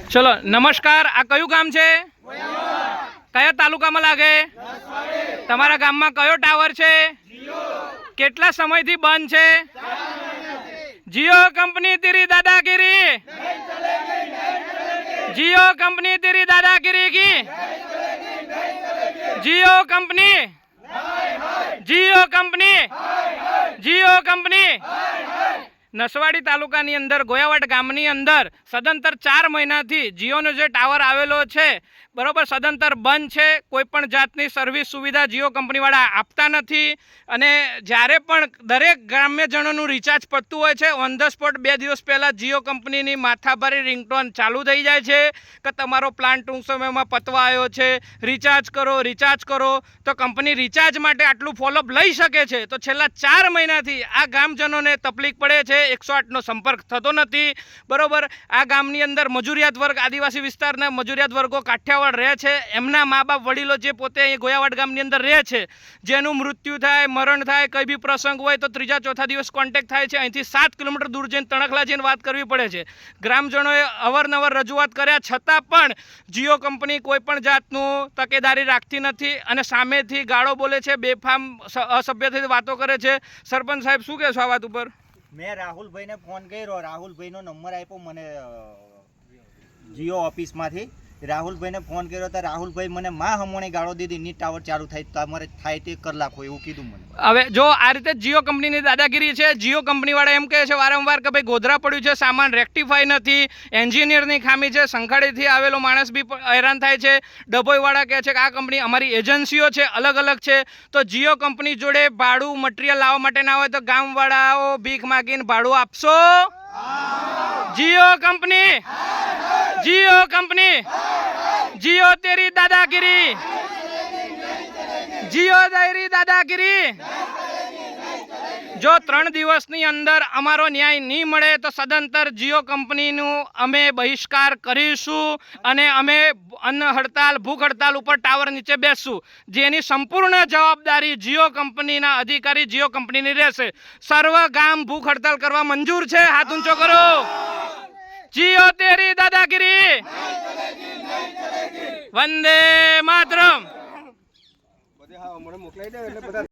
चलो नमस्कार। आ कयु गाम छे? कया तालुका में लागे? तमारा गाम में कयो टावर छे? केटला समय थी बंद छे? जियो कंपनी तेरी दादागिरी, जियो कंपनी तेरी दादागिरी की, जियो कंपनी, जियो कंपनी, जियो कंपनी। नसवाड़ी तालुकानी अंदर गोयावाट गामनी अंदर सदंतर 4 महीनाथी जियोनो जे टावर आवेलो छे बरोबर सदंतर बंद छे। कोईपण जातनी सर्विस सुविधा जियो कंपनीवाळा आपता नथी अने ज्यारे पण दरेक ग्राम्यजनोनुं रिचार्ज पड़तुं होय छे ऑन ध स्पॉट 2 दिवस पहेला जियो कंपनीनी माथाभारी रिंगटोन चालू थई जाय छे के तमारो प्लान टूंक समयमां पतवा आव्यो छे, रिचार्ज करो तो कंपनी रिचार्ज माटे आटलुं फॉलोअप लई शके छे। तो छेल्ला 4 महीनाथी आ गामजनोने तकलीफ पड़े छे। 108 नो संपर्क थतो नथी बरोबर। आ गामनी अंदर मजूरियात वर्ग आदिवासी विस्ताરના मजूरियात वर्गो काठियावाड़ रहे छे। एमना मा बाप वडीलो जे पोते अहीं गोयावाट गामनी अंदर रहे छे जेनुं मृत्यु थाय मरण थाय कई बी प्रसंग होय तो त्रीजा चौथा दिवस कॉन्टेक्ट थाय छे। અહીંથી 7 किलोमीटर दूर जईने तणखला जईने વાત કરવી પડે છે। ગ્રામજનોએ અવારનવાર રજૂઆત કર્યા છતાં પણ જીઓ કંપની કોઈ પણ જાતનું તકેદારી રાખતી નથી અને સામેથી ગાળો બોલે છે, બેફામ અસભ્યથી વાતો કરે છે। સરપંચ સાહેબ શું કહેશો આ વાત ઉપર? मैं राहुल भाई ने फोन कर्यो, राहुल भाई नो नंबर आप्यो मने जियो ऑफिस मांथी। राहुल भाई ने फोन कर्यो तो राहुल भाई मने मा हमणे गाळो दीधी नी टावर चालू थाय तमारे थाय ते कर लाखो एवुं कीधुं मने। हवे जो आ रीते जियो कंपनीनी दादागिरी छे, जियो कंपनीवाळा एम कहे छे वारंवार के भाई गोधरा पड्युं छे, सामान रेक्टिफाई नथी, एन्जिनियरनी खामी छे, संखाड़ीथी आवेलो माणस बी हैरान थाय छे। डभोईवाळा कहे छे के आ कंपनी अमारी एजन्सीओ छे अलग अलग छे तो जियो कंपनी जोड़े भाड़ू मटीरियल लाववा माटे ना होय तो गामवाळाओ भीख मागीने भाड़ू आपशो? जियो कंपनी, जियो कंपनी, जियो तेरी दादागिरी, जियो तेरी दादागिरी। जो 3 दिवसनी अंदर अमारो न्याय नहीं मळे तो सदंतर जियो कंपनीनुं अमे बहिष्कार करीशुं अने अमे अन्न हड़ताल भूख हड़ताल उपर टावर नीचे बेसशुं, जेनी संपूर्ण जवाबदारी जियो कंपनीना अधिकारी जियो कंपनीनी रहेशे। सर्व गाम भूख हड़ताल करवा मंजूर छे? हाथ ऊंचो करो। जियो तेरी दादागिरी, वंदे मातरम।